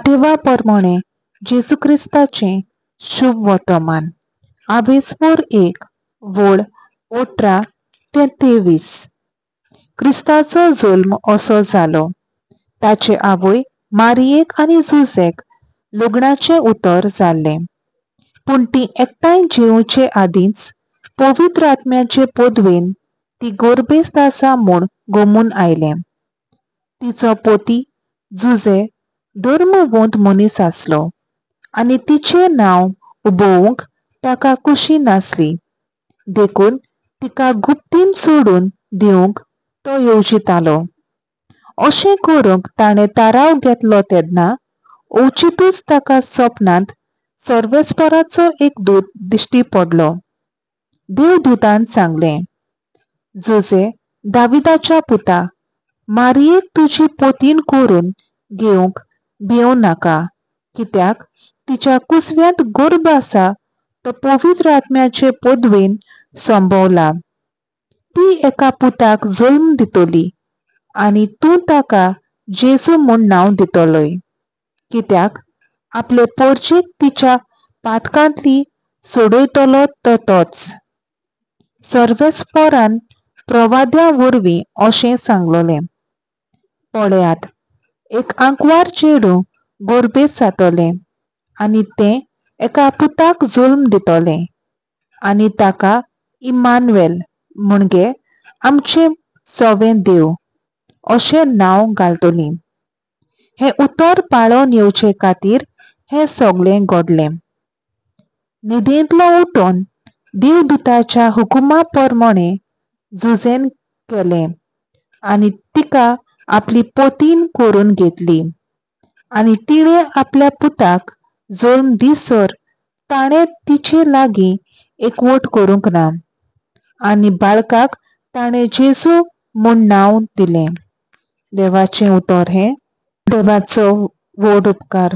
देवा प्रमाणे जेजू क्रिस्ताचे शुभ वर्तमान आभेसपूर 1 वोड 18 ते 23. क्रिस्ताचो जल्म असो जालो. ताचे आवय मारियेक आनी जुजेक लग्नाचे उतर जाल्ले, पूण ती एकठांय जेवचे आदींच पवित्र आत्म्याचे पदवेन ती गर्भेस्त आसा म्हूण गमून आयले. तिचो पोती जुजे धर्मवंत मनीस आसलो आनी तिचे नांव उबोवंक ताका कुशी नासली. देखून तिका गुप्तीन सोडून दिवंक तो येवजितालो. अशें करूंक ताणें ताराव घेतलो तेन्ना अवचितूच ताका स्वप्नांत सर्वेस्पराचो एक दूत दिश्टी पडलो. देवदूतान सांगलें, जुजे दाविदाच्या पुता, मारियेक तुजी पोतीन करून घेवंक भियों नाका, कित्याक तिच्या कुसव्यांत गर्भ आसा तो पवित्र आत्म्याचे पदवेन संभोवला. ती एका पुताक जल्म दितली आनी तूं ताका जेजू म्हूण नांव दितलोय, कित्याक आपले पोरचेक तिच्या पातकांतली सोडयतलो तो तोच. सर्वेस्परान प्रवाद्या वरवीं अशें सांगलोलें, पळयात, एक आंकवार चेडूं गर्भेस्त जातलें आनी तें एका पुताक जल्म दितलें आनी ताका इम्मानुएल म्हणजे आमचें सोवें देव अशें नांव घालतलीं. हें उतर पाळोन येवचे खातीर हें सगळें घडलें. न्हिदेंतलो उठोन देवदूताच्या हुकुमा प्रमाणे जुजेन केलें आनी तिका आपली पोतीन करून घेतली. आनी तिणें आपल्या पुताक जल्म दिसर ताणें तिचे लागीं एकवट करूंक ना आनी बाळकाक ताणें जेजू म्हूण नांव दिलें. देवाचें उतर हें. देवाचो व्हड उपकार.